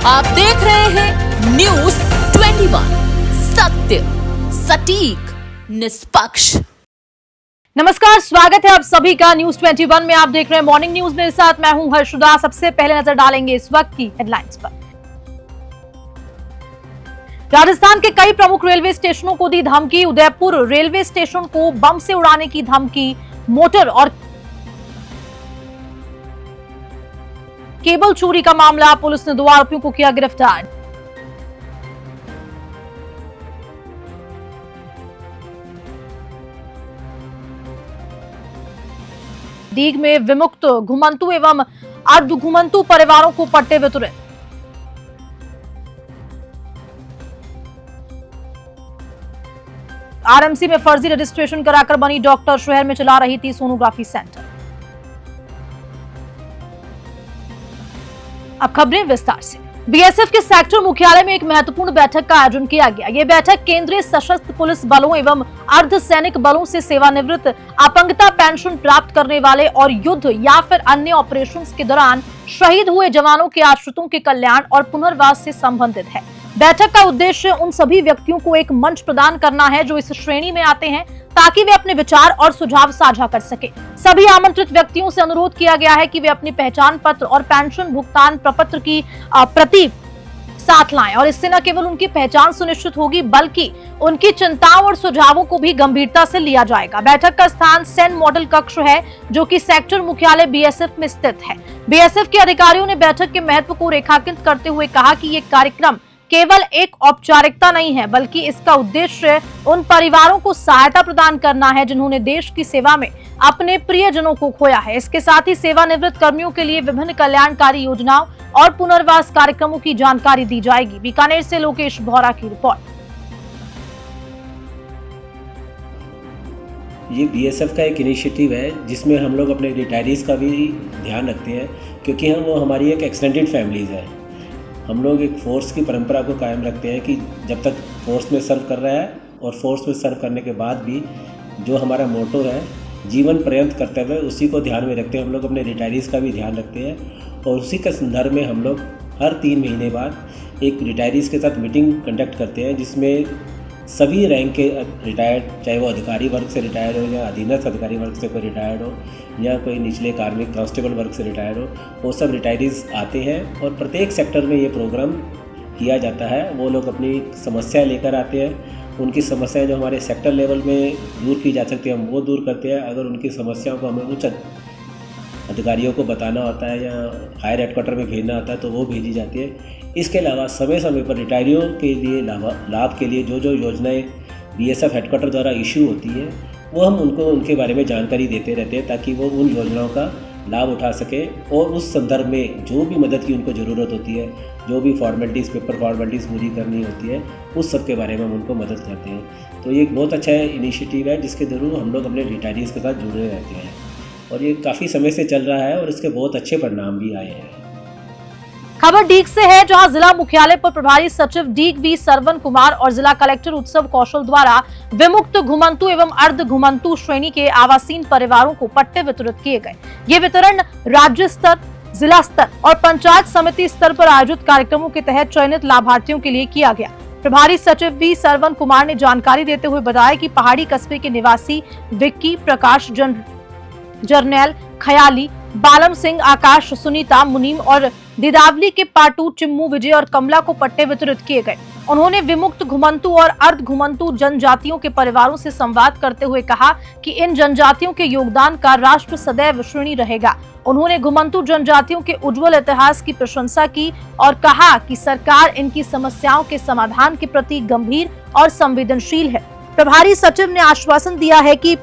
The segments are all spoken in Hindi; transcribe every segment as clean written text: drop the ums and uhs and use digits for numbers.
आप देख रहे हैं न्यूज 21, सत्य सटीक निष्पक्ष। नमस्कार, स्वागत है आप सभी का न्यूज 21 में। आप देख रहे हैं मॉर्निंग न्यूज, मेरे साथ मैं हूं हर्षुदा। सबसे पहले नजर डालेंगे इस वक्त की हेडलाइंस पर। राजस्थान के कई प्रमुख रेलवे स्टेशनों को दी धमकी। उदयपुर रेलवे स्टेशन को बम से उड़ाने की धमकी। मोटर और केबल चोरी का मामला, पुलिस ने 2 आरोपियों को किया गिरफ्तार। डीग में विमुक्त घुमंतु एवं अर्ध घुमंतु परिवारों को पट्टे वितरित। आरएमसी में फर्जी रजिस्ट्रेशन कराकर बनी डॉक्टर, शहर में चला रही थी सोनोग्राफी सेंटर। अब खबरें विस्तार से। बीएसएफ के सेक्टर मुख्यालय में एक महत्वपूर्ण बैठक का आयोजन किया गया। ये बैठक केंद्रीय सशस्त्र पुलिस बलों एवं अर्धसैनिक बलों से सेवानिवृत्त, अपंगता पेंशन प्राप्त करने वाले और युद्ध या फिर अन्य ऑपरेशंस के दौरान शहीद हुए जवानों के आश्रितों के कल्याण और पुनर्वास से संबंधित है। बैठक का उद्देश्य उन सभी व्यक्तियों को एक मंच प्रदान करना है जो इस श्रेणी में आते हैं, ताकि वे अपने विचार और सुझाव साझा कर सके। सभी आमंत्रित व्यक्तियों से अनुरोध किया गया है कि वे अपनी पहचान पत्र और पेंशन भुगतान प्रपत्र की प्रति साथ लाएं, और इससे न केवल उनकी पहचान सुनिश्चित होगी बल्कि उनकी चिंताओं और सुझावों को भी गंभीरता से लिया जाएगा। बैठक का स्थान सेन मॉडल कक्ष है, जो कि सेक्टर मुख्यालय बीएसएफ में स्थित है। बीएसएफ के अधिकारियों ने बैठक के महत्व को रेखांकित करते हुए कहा कि ये कार्यक्रम केवल एक औपचारिकता नहीं है, बल्कि इसका उद्देश्य उन परिवारों को सहायता प्रदान करना है जिन्होंने देश की सेवा में अपने प्रियजनों को खोया है। इसके साथ ही सेवानिवृत्त कर्मियों के लिए विभिन्न कल्याणकारी योजनाओं और पुनर्वास कार्यक्रमों की जानकारी दी जाएगी। बीकानेर से लोकेश भौरा की रिपोर्ट। ये बीएसएफ का एक इनिशिएटिव है जिसमें हम लोग अपने रिटायरीज का भी ध्यान रखते हैं, क्योंकि हमारी एक एक्सटेंडेड फैमिलीज है। हम लोग एक फोर्स की परंपरा को कायम रखते हैं कि जब तक फोर्स में सर्व कर रहा है और फोर्स में सर्व करने के बाद भी जो हमारा मोटो है जीवन पर्यंत कर्तव्य, उसी को ध्यान में रखते हैं। हम लोग अपने रिटायरीज़ का भी ध्यान रखते हैं और उसी के संदर्भ में हम लोग हर 3 महीने बाद एक रिटायरीज़ के साथ मीटिंग कंडक्ट करते हैं, जिसमें सभी रैंक के रिटायर्ड, चाहे वो अधिकारी वर्ग से रिटायर्ड हो या अधीनस्थ अधिकारी वर्ग से कोई रिटायर्ड हो या कोई निचले कार्मिक कांस्टेबल वर्ग से रिटायर्ड हो, वो सब रिटायरीज़ आते हैं और प्रत्येक सेक्टर में ये प्रोग्राम किया जाता है। वो लोग अपनी समस्या लेकर आते हैं। उनकी समस्याएं जो हमारे सेक्टर लेवल में दूर की जा सकती है हम वो दूर करते हैं। अगर उनकी समस्याओं को हमें उच्च अधिकारियों को बताना होता है या हायर हेडक्वार्टर में भेजना होता है तो वो भेजी जाती है। इसके अलावा समय समय पर रिटायरियों के लिए लाभ के लिए जो योजनाएं बीएसएफ हेडक्वार्टर द्वारा इशू होती है वो हम उनको उनके बारे में जानकारी देते रहते हैं, ताकि वो उन योजनाओं का लाभ उठा सके और उस संदर्भ में जो भी मदद की उनको ज़रूरत होती है, जो भी फॉर्मेलिटीज़, पेपर फॉर्मेलिटीज़ पूरी करनी होती है, उस सब के बारे में हम उनको मदद करते हैं। तो ये एक बहुत अच्छा इनिशिएटिव है जिसके थ्रू हम लोग अपने रिटायरीज़ के साथ जुड़े रहते हैं और ये काफ़ी समय से चल रहा है और इसके बहुत अच्छे परिणाम भी आए हैं। खबर डीग से है, जहां जिला मुख्यालय पर प्रभारी सचिव डीग वी सरवन कुमार और जिला कलेक्टर उत्सव कौशल द्वारा विमुक्त घुमंतु एवं अर्ध घुमंतु श्रेणी के आवासीन परिवारों को पट्टे वितरित किए गए। ये वितरण राज्य स्तर, जिला स्तर और पंचायत समिति स्तर पर आयोजित कार्यक्रमों के तहत चयनित लाभार्थियों के लिए किया गया। प्रभारी सचिव वी सरवन कुमार ने जानकारी देते हुए बताया कि पहाड़ी कस्बे के निवासी विक्की, प्रकाश, जरनैल, खयाली, बालम सिंह, आकाश, सुनीता, मुनीम और दिदावली के पाटू, चिम्मू, विजय और कमला को पट्टे वितरित किए गए। उन्होंने विमुक्त घुमंतु और अर्ध घुमंतु जनजातियों के परिवारों से संवाद करते हुए कहा कि इन जनजातियों के योगदान का राष्ट्र सदैव ऋणी रहेगा। उन्होंने घुमंतु जनजातियों के उज्जवल इतिहास की प्रशंसा की और कहा कि सरकार इनकी समस्याओं के समाधान के प्रति गंभीर और संवेदनशील है। प्रभारी सचिव ने आश्वासन दिया है कि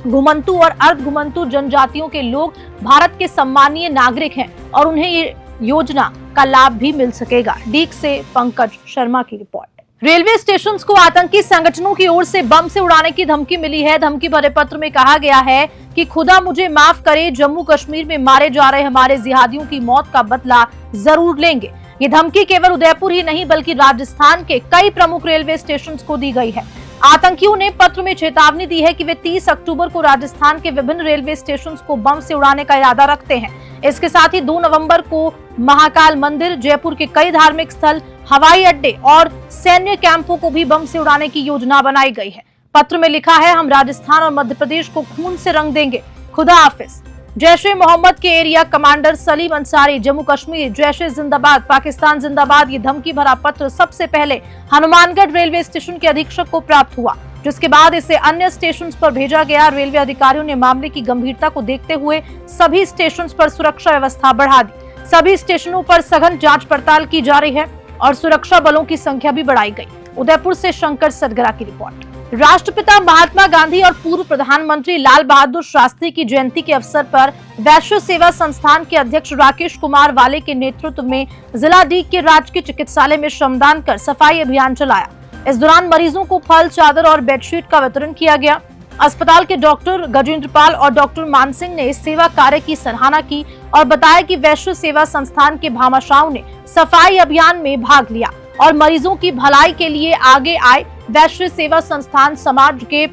घुमंतु और अर्ध घुमंतु जनजातियों के लोग भारत के सम्मानीय नागरिक हैं और उन्हें ये योजना का लाभ भी मिल सकेगा। डीग से पंकज शर्मा की रिपोर्ट। रेलवे स्टेशन को आतंकी संगठनों की ओर से बम से उड़ाने की धमकी मिली है। धमकी भरे पत्र में कहा गया है कि खुदा मुझे माफ करे, जम्मू कश्मीर में मारे जा रहे हमारे जिहादियों की मौत का बदला जरूर लेंगे। ये धमकी केवल उदयपुर ही नहीं बल्कि राजस्थान के कई प्रमुख रेलवे स्टेशन को दी गई है। आतंकियों ने पत्र में चेतावनी दी है कि वे 30 अक्टूबर को राजस्थान के विभिन्न रेलवे स्टेशंस को बम से उड़ाने का इरादा रखते हैं। इसके साथ ही 2 नवंबर को महाकाल मंदिर, जयपुर के कई धार्मिक स्थल, हवाई अड्डे और सैन्य कैंपों को भी बम से उड़ाने की योजना बनाई गई है। पत्र में लिखा है, हम राजस्थान और मध्य प्रदेश को खून से रंग देंगे, खुदा हाफिज। जैश ए मोहम्मद के एरिया कमांडर सलीम अंसारी, जम्मू कश्मीर, जैश ए जिंदाबाद, पाकिस्तान जिंदाबाद। ये धमकी भरा पत्र सबसे पहले हनुमानगढ़ रेलवे स्टेशन के अधीक्षक को प्राप्त हुआ, जिसके बाद इसे अन्य स्टेशन पर भेजा गया। रेलवे अधिकारियों ने मामले की गंभीरता को देखते हुए सभी स्टेशन पर सुरक्षा व्यवस्था बढ़ा दी। सभी स्टेशनों पर सघन जांच पड़ताल की जा रही है और सुरक्षा बलों की संख्या भी बढ़ाई गई। उदयपुर से शंकर सदगरा की रिपोर्ट। राष्ट्रपिता महात्मा गांधी और पूर्व प्रधानमंत्री लाल बहादुर शास्त्री की जयंती के अवसर पर वैश्य सेवा संस्थान के अध्यक्ष राकेश कुमार वाले के नेतृत्व में जिला डीग के राजकीय चिकित्सालय में श्रमदान कर सफाई अभियान चलाया। इस दौरान मरीजों को फल, चादर और बेडशीट का वितरण किया गया। अस्पताल के डॉक्टर गजेंद्र पाल और डॉक्टर मान सिंह ने इस सेवा कार्य की सराहना की और बताया कि वैश्य सेवा संस्थान के भामाशाहों ने सफाई अभियान में भाग लिया और मरीजों की भलाई के लिए आगे आए। वैश्य सेवा संस्थान समाज के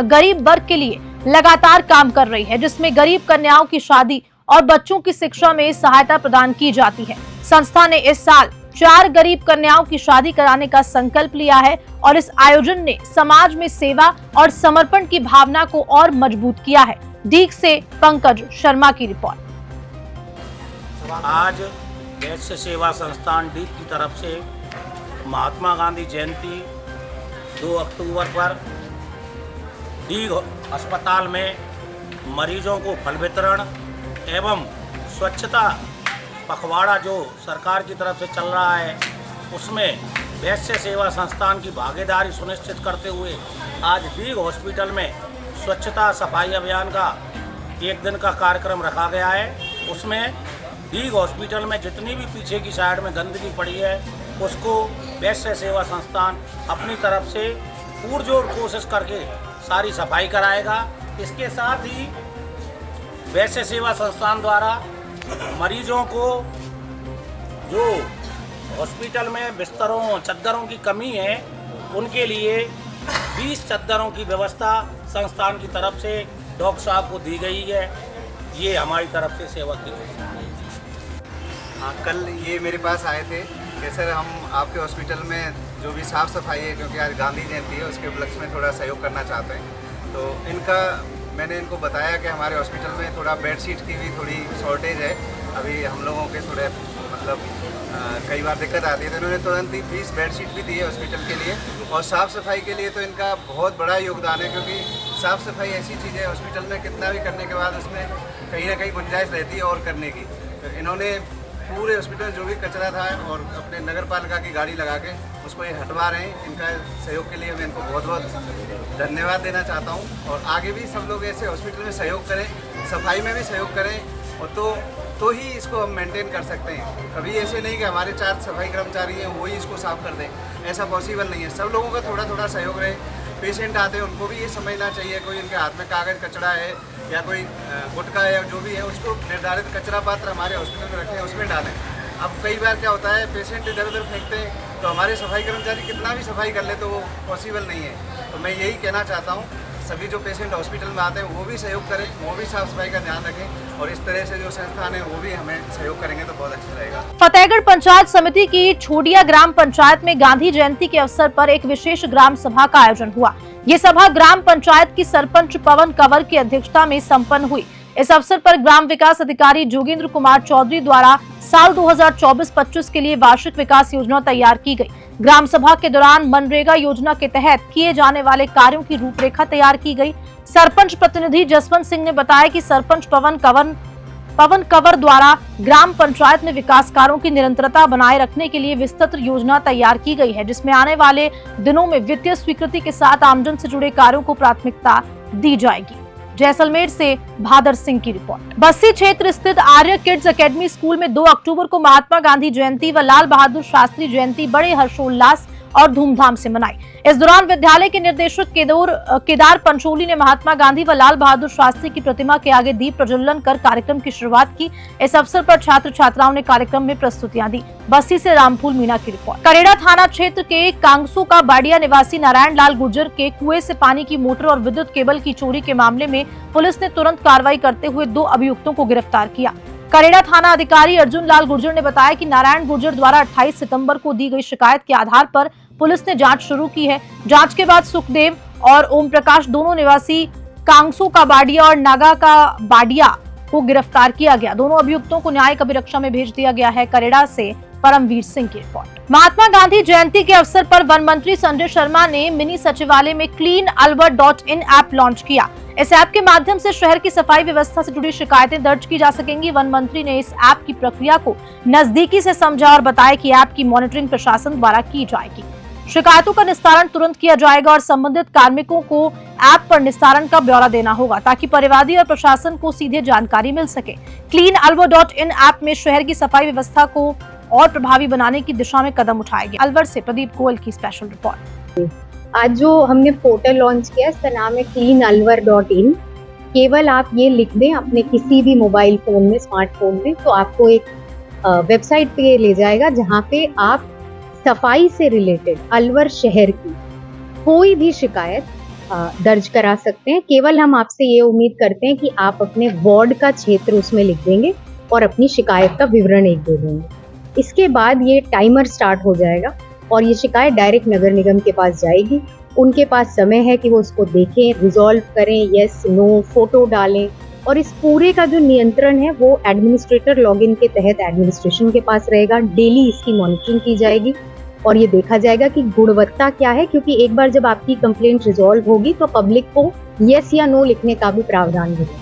गरीब वर्ग के लिए लगातार काम कर रही है, जिसमें गरीब कन्याओं की शादी और बच्चों की शिक्षा में सहायता प्रदान की जाती है। संस्था ने इस साल 4 गरीब कन्याओं की शादी कराने का संकल्प लिया है और इस आयोजन ने समाज में सेवा और समर्पण की भावना को और मजबूत किया है। डीग से पंकज शर्मा की रिपोर्ट। आज वैश्य सेवा संस्थान डीग की तरफ से महात्मा गांधी जयंती 2 अक्टूबर पर डीग अस्पताल में मरीजों को फल वितरण एवं स्वच्छता पखवाड़ा जो सरकार की तरफ से चल रहा है उसमें वैश्य सेवा संस्थान की भागीदारी सुनिश्चित करते हुए आज डीग हॉस्पिटल में स्वच्छता सफाई अभियान का 1 दिन का कार्यक्रम रखा गया है। उसमें डीग हॉस्पिटल में जितनी भी पीछे की साइड में गंदगी पड़ी है उसको वैश्य सेवा संस्थान अपनी तरफ से पुरजोर कोशिश करके सारी सफाई कराएगा। इसके साथ ही वैश्य सेवा संस्थान द्वारा मरीजों को जो हॉस्पिटल में बिस्तरों चद्दरों की कमी है उनके लिए 20 चद्दरों की व्यवस्था संस्थान की तरफ से डॉक्टर साहब को दी गई है। ये हमारी तरफ से सेवा की गई। हाँ, कल ये मेरे पास आए थे कि सर हम आपके हॉस्पिटल में जो भी साफ़ सफाई है, क्योंकि आज गांधी जयंती है उसके उपलक्ष्य में थोड़ा सहयोग करना चाहते हैं। तो मैंने इनको बताया कि हमारे हॉस्पिटल में थोड़ा बेडशीट की भी थोड़ी शॉर्टेज है। अभी हम लोगों के थोड़े मतलब कई बार दिक्कत आती है, तो इन्होंने तुरंत ही 20 बेडशीट भी दी है हॉस्पिटल के लिए। और साफ़ सफाई के लिए तो इनका बहुत बड़ा योगदान है, क्योंकि साफ़ सफाई ऐसी चीज़ है हॉस्पिटल में कितना भी करने के बाद उसमें कहीं ना कहीं गुंजाइश रहती है और करने की। तो इन्होंने पूरे हॉस्पिटल में जो भी कचरा था और अपने नगर पालिका की गाड़ी लगा के उसको ये हटवा रहे हैं। इनका सहयोग के लिए मैं इनको बहुत बहुत धन्यवाद देना चाहता हूँ। और आगे भी सब लोग ऐसे हॉस्पिटल में सहयोग करें, सफाई में भी सहयोग करें, और तो ही इसको हम मेंटेन कर सकते हैं। कभी ऐसे नहीं कि हमारे 4 सफाई कर्मचारी हैं वही इसको साफ़ कर दें, ऐसा पॉसिबल नहीं है। सब लोगों का थोड़ा थोड़ा सहयोग रहे। पेशेंट आते हैं उनको भी ये समझना चाहिए, कोई इनके हाथ में कागज़ कचरा है या कोई गुटखा है या जो भी है उसको निर्धारित कचरा पात्र हमारे हॉस्पिटल में रखें, उसमें डालें। अब कई बार क्या होता है पेशेंट इधर उधर फेंकते हैं, तो हमारे सफाई कर्मचारी कितना भी सफाई कर ले तो वो पॉसिबल नहीं है। तो मैं यही कहना चाहता हूँ सभी जो पेशेंट हॉस्पिटल में आते हैं वो भी सहयोग करें, वो भी साफ सफाई का ध्यान रखें, और इस तरह से जो संस्थान है वो भी हमें सहयोग करेंगे तो बहुत अच्छा रहेगा। फतेहगढ़ पंचायत समिति की छोडिया ग्राम पंचायत में गांधी जयंती के अवसर पर एक विशेष ग्राम सभा का आयोजन हुआ। ये सभा ग्राम पंचायत की सरपंच पवन कंवर की अध्यक्षता में संपन्न हुई। इस अवसर पर ग्राम विकास अधिकारी जोगेंद्र कुमार चौधरी द्वारा साल 2024-25 के लिए वार्षिक विकास योजना तैयार की गई। ग्राम सभा के दौरान मनरेगा योजना के तहत किए जाने वाले कार्यों की रूपरेखा तैयार की गई। सरपंच प्रतिनिधि जसवंत सिंह ने बताया कि सरपंच पवन कंवर द्वारा ग्राम पंचायत में विकास कार्यों की निरंतरता बनाए रखने के लिए विस्तृत योजना तैयार की गई है, जिसमें आने वाले दिनों में वित्तीय स्वीकृति के साथ आमजन से जुड़े कार्यों को प्राथमिकता दी जाएगी। जैसलमेर से भादर सिंह की रिपोर्ट। बस्सी क्षेत्र स्थित आर्य किड्स एकेडमी स्कूल में 2 अक्टूबर को महात्मा गांधी जयंती व लाल बहादुर शास्त्री जयंती बड़े हर्षोल्लास और धूमधाम से मनाई। इस दौरान विद्यालय के निर्देशक केदार पंचोली ने महात्मा गांधी व लाल बहादुर शास्त्री की प्रतिमा के आगे दीप प्रज्वलन कर कार्यक्रम की शुरुआत की। इस अवसर पर छात्र छात्राओं ने कार्यक्रम में प्रस्तुतियां दी। बस्सी से रामफूल मीणा की रिपोर्ट। करेड़ा थाना क्षेत्र के कांगसू का बाडिया निवासी नारायण लाल गुर्जर के कुएं से पानी की मोटर और विद्युत केबल की चोरी के मामले में पुलिस ने तुरंत कार्रवाई करते हुए 2 अभियुक्तों को गिरफ्तार किया। करेड़ा थाना अधिकारी अर्जुन लाल गुर्जर ने बताया कि नारायण गुर्जर द्वारा 28 सितंबर को दी गई शिकायत के आधार पर पुलिस ने जांच शुरू की है। जांच के बाद सुखदेव और ओम प्रकाश दोनों निवासी कांगसो का बाडिया और नागा का बाडिया को गिरफ्तार किया गया। दोनों अभियुक्तों को न्यायिक अभिरक्षा में भेज दिया गया है। करेड़ा से परमवीर सिंह की रिपोर्ट। महात्मा गांधी जयंती के अवसर पर वन मंत्री संजय शर्मा ने मिनी सचिवालय में cleanalwar.in ऐप लॉन्च किया। इस ऐप के माध्यम से शहर की सफाई व्यवस्था से जुड़ी शिकायतें दर्ज की जा सकेंगी। वन मंत्री ने इस ऐप की प्रक्रिया को नजदीकी से समझा और बताया कि ऐप की मॉनिटरिंग प्रशासन द्वारा की जाएगी। शिकायतों का निस्तारण तुरंत किया जाएगा और संबंधित कार्मिकों को ऐप पर निस्तारण का ब्यौरा देना होगा ताकि परिवादी और प्रशासन को सीधे जानकारी मिल सके। cleanalwar.in ऐप में शहर की सफाई व्यवस्था को और प्रभावी बनाने की दिशा में कदम उठाए गए। अलवर से प्रदीप गोयल की स्पेशल रिपोर्ट। आज जो हमने पोर्टल लॉन्च किया इसका नाम है cleanalwar.in। केवल आप ये लिख दें अपने किसी भी मोबाइल फोन में, स्मार्टफोन में, तो आपको एक वेबसाइट पे ले जाएगा जहाँ पे आप सफाई से रिलेटेड अलवर शहर की कोई भी शिकायत दर्ज करा सकते हैं। केवल हम आपसे ये उम्मीद करते हैं कि आप अपने वार्ड का क्षेत्र उसमें लिख देंगे और अपनी शिकायत का विवरण एक दे देंगे। इसके बाद ये टाइमर स्टार्ट हो जाएगा और ये शिकायत डायरेक्ट नगर निगम के पास जाएगी। उनके पास समय है कि वो उसको देखें, रिजॉल्व करें, यस नो, फोटो डालें और इस पूरे का जो नियंत्रण है वो एडमिनिस्ट्रेटर लॉगिन के तहत एडमिनिस्ट्रेशन के पास रहेगा। डेली इसकी मॉनिटरिंग की जाएगी और ये देखा जाएगा कि गुणवत्ता क्या है, क्योंकि एक बार जब आपकी कंप्लेंट रिजॉल्व होगी तो पब्लिक को यस या नो लिखने का भी प्रावधान होगा।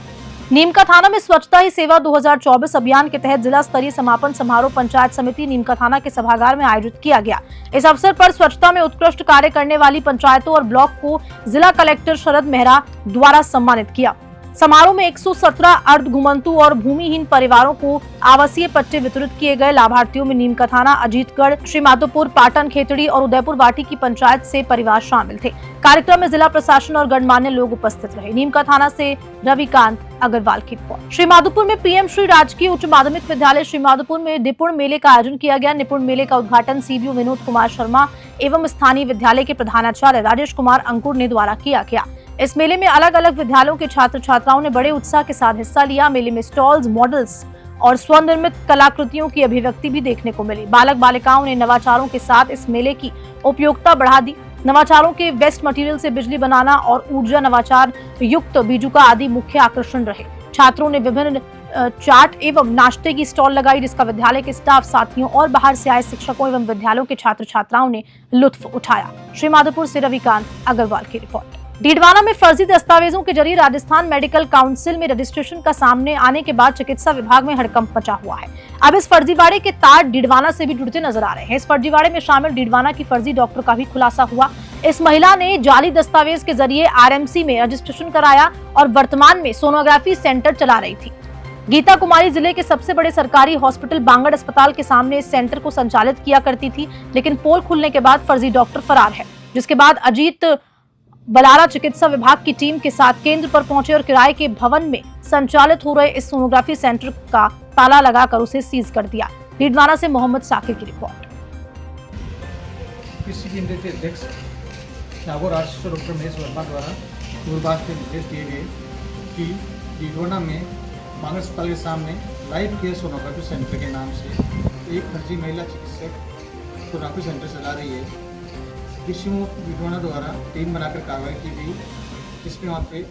नीमका थाना में स्वच्छता ही सेवा 2024 अभियान के तहत जिला स्तरीय समापन समारोह पंचायत समिति नीमका थाना के सभागार में आयोजित किया गया। इस अवसर पर स्वच्छता में उत्कृष्ट कार्य करने वाली पंचायतों और ब्लॉक को जिला कलेक्टर शरद मेहरा द्वारा सम्मानित किया। समारोह में 117 अर्ध घुमंतु और भूमिहीन परिवारों को आवासीय पट्टे वितरित किए गए। लाभार्थियों में नीमका थाना, अजीतगढ़, श्रीमाधोपुर, पाटन, खेतड़ी और उदयपुर वाटी की पंचायत से परिवार शामिल थे। कार्यक्रम में जिला प्रशासन और गणमान्य लोग उपस्थित रहे। नीमका थाना से रविकांत अग्रवाल की रिपोर्ट। श्रीमाधोपुर में पीएम श्री राजकीय उच्च माध्यमिक विद्यालय श्रीमाधोपुर में निपुण मेले का आयोजन किया गया। निपुण मेले का उद्घाटन सीबीओ विनोद कुमार शर्मा एवं स्थानीय विद्यालय के प्रधानाचार्य राजेश कुमार अंकुर ने द्वारा किया गया। इस मेले में अलग अलग विद्यालयों के छात्र छात्राओं ने बड़े उत्साह के साथ हिस्सा लिया। मेले में स्टॉल्स, मॉडल्स और स्वनिर्मित कलाकृतियों की अभिव्यक्ति भी देखने को मिली। बालक बालिकाओं ने नवाचारों के साथ इस मेले की उपयोगिता बढ़ा दी। नवाचारों के वेस्ट मटेरियल से बिजली बनाना और ऊर्जा नवाचार युक्त बीजुका आदि मुख्य आकर्षण रहे। छात्रों ने विभिन्न चाट एवं नाश्ते की स्टॉल लगाई, जिसका विद्यालय के स्टाफ, साथियों और बाहर से आए शिक्षकों एवं विद्यालयों के छात्र छात्राओं ने लुत्फ उठाया। श्रीमाधोपुर से रविकांत अग्रवाल की रिपोर्ट। डीडवाना में फर्जी दस्तावेजों के जरिए राजस्थान मेडिकल काउंसिल में रजिस्ट्रेशन का सामने आने के बाद चिकित्सा विभाग में हड़कंप मचा हुआ है। अब इस फर्जीवाड़े के तार डीडवाना से भी जुड़ते नजर आ रहे हैं। इस फर्जीवाड़े में शामिल डीडवाना की फर्जी डॉक्टर का भी खुलासा हुआ। इस महिला ने जाली दस्तावेज के जरिए आरएमसी में रजिस्ट्रेशन कराया और वर्तमान में सोनोग्राफी सेंटर चला रही थी। गीता कुमारी जिले के सबसे बड़े सरकारी हॉस्पिटल बांगड़ अस्पताल के सामने इस सेंटर को संचालित किया करती थी, लेकिन पोल खुलने के बाद फर्जी डॉक्टर फरार है, जिसके बाद अजीत बलारा चिकित्सा विभाग की टीम के साथ केंद्र पर पहुंचे और किराए के भवन में संचालित हो रहे इस सोनोग्राफी सेंटर का ताला लगाकर उसे सीज कर दिया। डीडवाना से मोहम्मद साकिर की रिपोर्ट। पीसी केंद्र के अध्यक्ष नागौर आरसीओ डॉक्टर महेश वर्मा द्वारा दूरभाष के निर्देश दिए गए कि डीडवाना में बांगड़ अस्पताल के सामने लाइफ केयर सोनोग्राफी सेंटर के नाम से एक फर्जी महिला चिकित्सक सोनोग्राफी सेंटर चला रही है। विष्णु डीडवाना द्वारा टीम बनाकर कार्रवाई की गई, जिसमें वहाँ पे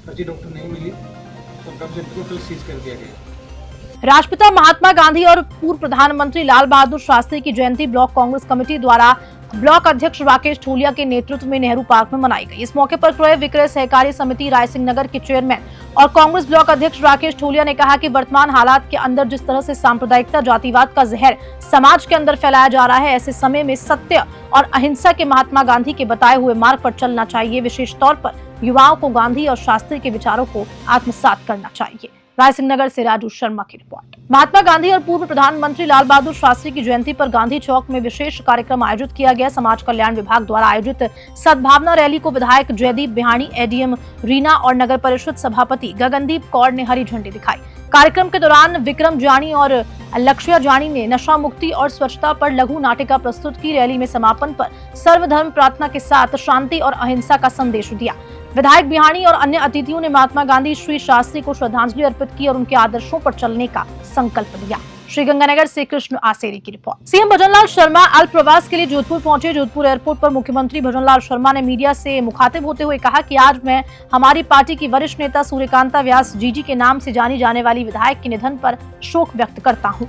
फर्जी डॉक्टर नहीं मिली, सोनोग्राफी सेंटर को कल सीज कर दिया गया। राष्ट्रपिता महात्मा गांधी और पूर्व प्रधानमंत्री लाल बहादुर शास्त्री की जयंती ब्लॉक कांग्रेस कमेटी द्वारा ब्लॉक अध्यक्ष राकेश ठोलिया के नेतृत्व में नेहरू पार्क में मनाई गई। इस मौके पर क्रय विक्रय सहकारी समिति रायसिंह नगर के चेयरमैन और कांग्रेस ब्लॉक अध्यक्ष राकेश ठोलिया ने कहा कि वर्तमान हालात के अंदर जिस तरह से सांप्रदायिकता, जातिवाद का जहर समाज के अंदर फैलाया जा रहा है, ऐसे समय में सत्य और अहिंसा के महात्मा गांधी के बताए हुए मार्ग पर चलना चाहिए। विशेष तौर पर युवाओं को गांधी और शास्त्री के विचारों को आत्मसात करना चाहिए। रायसिंह नगर से राजू शर्मा की रिपोर्ट। महात्मा गांधी और पूर्व प्रधानमंत्री लाल बहादुर शास्त्री की जयंती पर गांधी चौक में विशेष कार्यक्रम आयोजित किया गया। समाज कल्याण विभाग द्वारा आयोजित सद्भावना रैली को विधायक जयदीप बिहानी, एडीएम रीना और नगर परिषद सभापति गगनदीप कौर ने हरी झंडी दिखाई। कार्यक्रम के दौरान विक्रम जानी और लक्ष्या जानी ने नशा मुक्ति और स्वच्छता पर लघु नाटिका प्रस्तुत की। रैली में समापन पर सर्वधर्म प्रार्थना के साथ शांति और अहिंसा का संदेश दिया। विधायक बिहानी और अन्य अतिथियों ने महात्मा गांधी श्री शास्त्री को श्रद्धांजलि अर्पित की और उनके आदर्शों पर चलने का संकल्प लिया। श्रीगंगानगर से कृष्ण आसेरी की रिपोर्ट। सीएम भजनलाल शर्मा अल्प प्रवास के लिए जोधपुर पहुंचे। जोधपुर एयरपोर्ट पर मुख्यमंत्री भजनलाल शर्मा ने मीडिया से मुखातिब होते हुए कहा कि आज मैं हमारी पार्टी की वरिष्ठ नेता सूर्यकांता व्यास जीजी के नाम से जानी जाने वाली विधायक के निधन पर शोक व्यक्त करता हूं।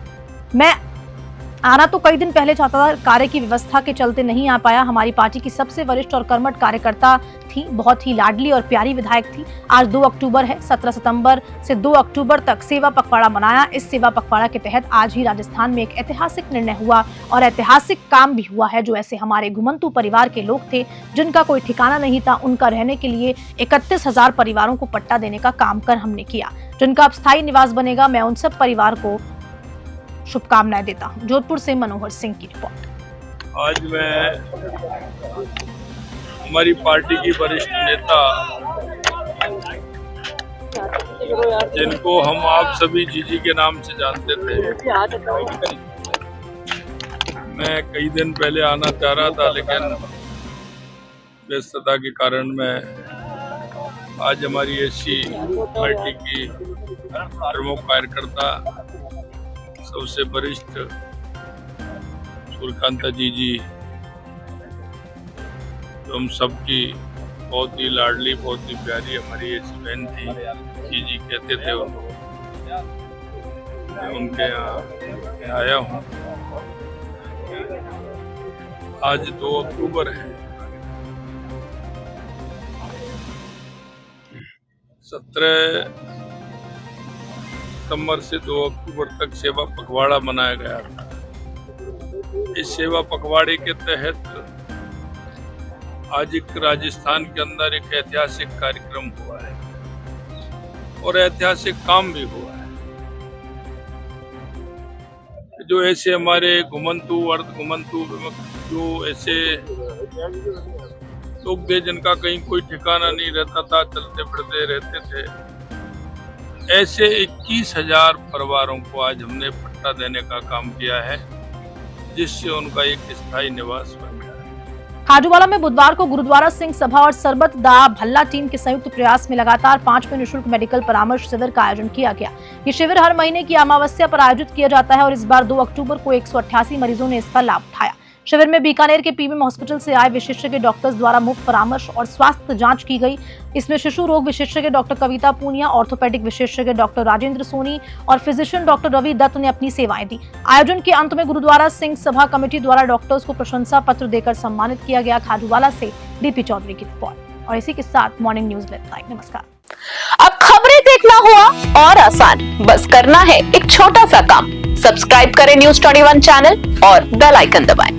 मैं आना तो कई दिन पहले चाहता था, कार्य की व्यवस्था के चलते नहीं आ पाया। हमारी पार्टी की सबसे वरिष्ठ और कर्मठ कार्यकर्ता थी, बहुत ही लाडली और प्यारी विधायक थी। आज 2 अक्टूबर है। 17 सितंबर से 2 अक्टूबर तक सेवा पखवाड़ा मनाया। इस सेवा पखवाड़ा के तहत आज ही राजस्थान में एक ऐतिहासिक निर्णय हुआ और ऐतिहासिक काम भी हुआ है। जो ऐसे हमारे घुमंतू परिवार के लोग थे जिनका कोई ठिकाना नहीं था, उनका रहने के लिए 31,000 परिवारों को पट्टा देने का काम कर हमने किया। जिनका अब स्थायी निवास बनेगा, मैं उन सब परिवार को शुभकामनाएं देता हूं। जोधपुर से मनोहर सिंह की रिपोर्ट। आज मैं हमारी पार्टी की वरिष्ठ नेता, जिनको हम आप सभी जीजी के नाम से जानते थे, मैं कई दिन पहले आना चाह रहा था, लेकिन व्यस्तता के कारण मैं आज हमारी एससी पार्टी की प्रमुख कार्यकर्ता सबसे वरिष्ठ सूर्यकांता जी जो हम सबकी बहुत ही लाडली, बहुत ही प्यारी हमारी ऐसी बहन थी, जी कहते थे उनको। मैं उनके यहाँ आया हूँ। आज 2 अक्टूबर है। 17 सितंबर से 2 अक्टूबर तक सेवा पखवाड़ा मनाया गया था। इस सेवा पखवाड़े के तहत आज एक राजस्थान के अंदर एक ऐतिहासिक कार्यक्रम हुआ है और ऐतिहासिक काम भी हुआ है। जो ऐसे हमारे घुमंतू, अर्ध घुमंतू, जो ऐसे लोग थे जिनका कहीं कोई ठिकाना नहीं रहता था, चलते फिरते रहते थे, ऐसे 21,000 परिवारों को आज हमने पट्टा देने का काम किया है, जिससे उनका एक स्थायी निवास बन गया है। खाजूवाला में बुधवार को गुरुद्वारा सिंह सभा और सरबत दा भल्ला टीम के संयुक्त प्रयास में लगातार 5वें निःशुल्क मेडिकल परामर्श शिविर का आयोजन किया गया। ये शिविर हर महीने की अमावस्या पर आयोजित किया जाता है और इस बार 2 अक्टूबर को 188 मरीजों ने इसका लाभ उठाया। शिविर में बीकानेर के पीबीएम हॉस्पिटल से आए विशेषज्ञ डॉक्टर्स द्वारा मुफ्त परामर्श और स्वास्थ्य जांच की गई। इसमें शिशु रोग विशेषज्ञ डॉक्टर कविता पूनिया, ऑर्थोपेडिक विशेषज्ञ डॉक्टर राजेंद्र सोनी और फिजिशियन डॉक्टर रवि दत्त ने अपनी सेवाएं दी। आयोजन के अंत में गुरुद्वारा सिंह सभा कमेटी द्वारा डॉक्टर्स को प्रशंसा पत्र देकर सम्मानित किया गया। खाजूवाला से डीपी चौधरी की रिपोर्ट। और इसी के साथ मॉर्निंग न्यूज लेता है। नमस्कार। अब खबरें देखना हुआ और आसान, बस करना है एक छोटा सा काम। सब्सक्राइब करें न्यूज़ 21 चैनल और बेल आइकन दबाएं।